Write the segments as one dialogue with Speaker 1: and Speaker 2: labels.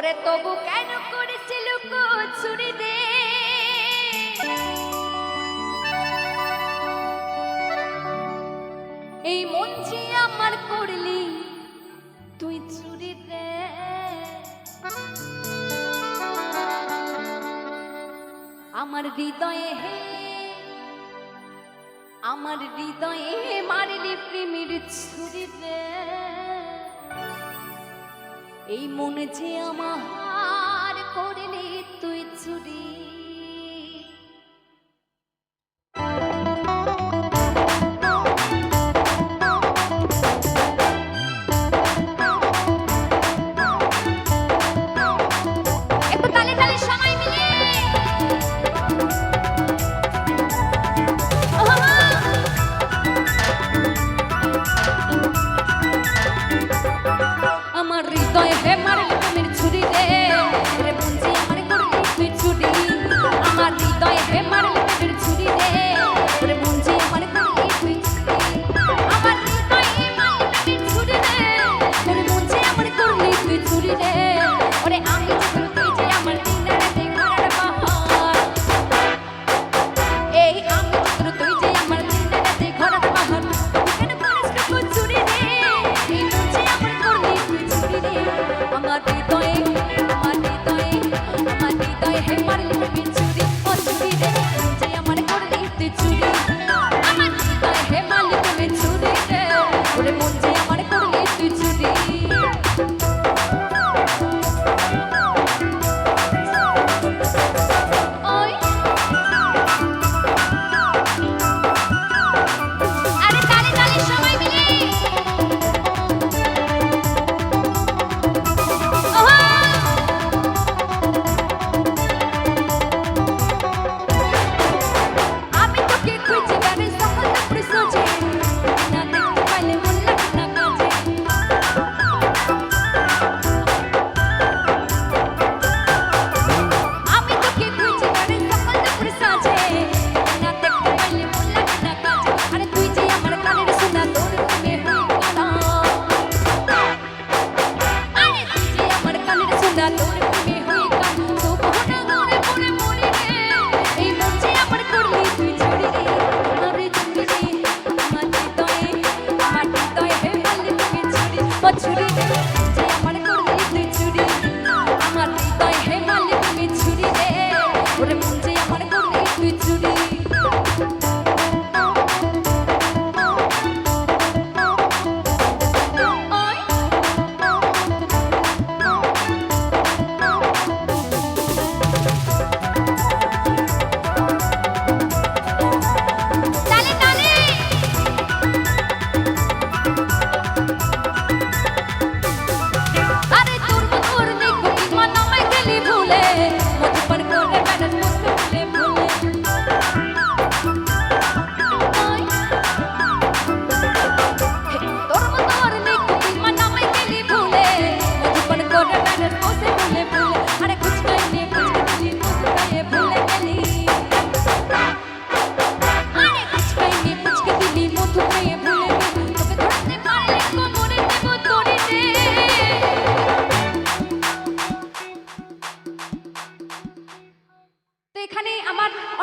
Speaker 1: ওরে তবু কেন করেছিল চুরি রে এই মন যে আমার করলি তুই চুরি রে আমার হৃদয়ে হে আমার হৃদয়ে মারলি প্রেমের ছুরি রে এই মন যে আমার করলি তুই চুরি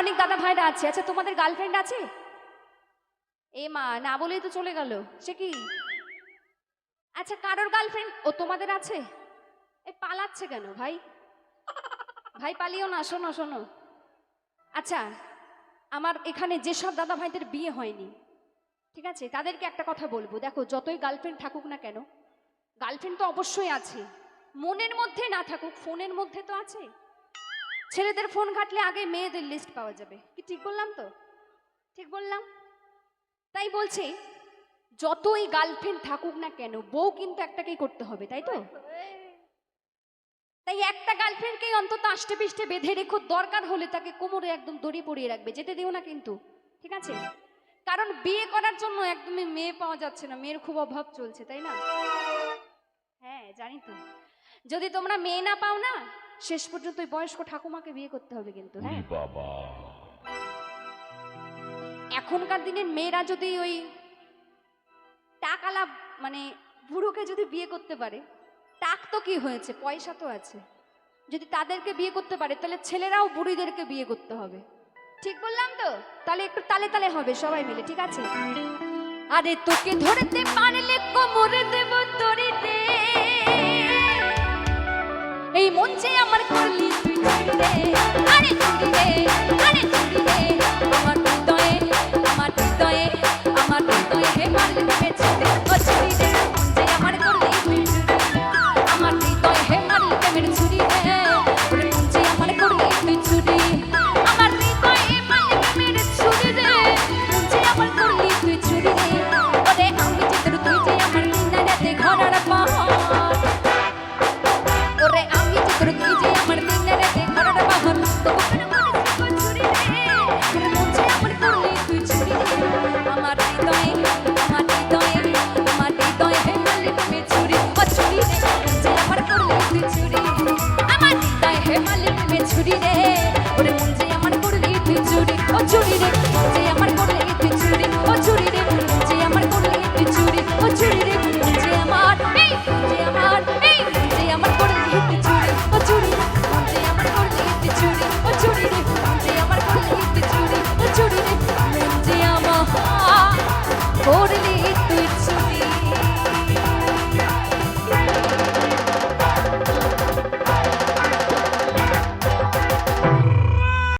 Speaker 1: অনেক দাদা ভাইরা আছে। আচ্ছা তোমাদের গার্লফ্রেন্ড আছে? এ মা না বলেই তো চলে গেল, সে কি? আচ্ছা কারোর গার্লফ্রেন্ড ও তোমাদের আছে? এই পালাচ্ছে কেন ভাই? ভাই পালিও না, শোনো শোনো। আচ্ছা আমার এখানে যেসব দাদা ভাইদের বিয়ে হয়নি, ঠিক আছে, তাদেরকে একটা কথা বলবো, দেখো যতই গার্লফ্রেন্ড থাকুক না কেন, গার্লফ্রেন্ড তো অবশ্যই আছে, মনের মধ্যে না থাকুক ফোনের মধ্যে তো আছে। ছেলেদের ফোন ঘাটলে আগে মেয়েদের লিস্ট পাওয়া যাবে, কি ঠিক বললাম তো? ঠিক বললাম? তাই বলছি যতই গার্লফ্রেন্ড থাকুক না কেন বউ কিন্তু একটাকেই করতে হবে, তাই তো? তাই একটা গার্লফ্রেন্ডকেই অন্তত আষ্টে পিষ্টে বেঁধে রেখো, দরকার হলে তাকে কোমরে একদম দড়ি পরিয়ে রাখবে, যেতে দিও না কিন্তু, ঠিক আছে? কারণ বিয়ে করার জন্য একদমই মেয়ে পাওয়া যাচ্ছে না, মেয়ের খুব অভাব চলছে, তাই না? হ্যাঁ জানি তো। যদি তোমরা মেয়ে না পাও না, শেষ পর্যন্ত ওই বয়স্ক ঠাকুমাকে বিয়ে করতে হবে কিন্তু। হ্যাঁ বাবা, এখনকার দিনের মেয়েরা যদি ওই টাকালা মানে বুড়োকে যদি বিয়ে করতে পারে, টাক তো কি হয়েছে, পয়সা তো আছে। যদি তাদেরকে বিয়ে করতে পারে তাহলে ছেলেরাও বুড়িদেরকে বিয়ে করতে হবে। ঠিক বললাম তো? তাহলে একটু তালে তালে হবে সবাই মিলে, ঠিক আছে? আরে তোকে ধরতে পারলে কোমরে দেব দড়িতে, এই মন যে আমার করলি তুই চুরি রে, আরে চুরি রে, আরে চুরি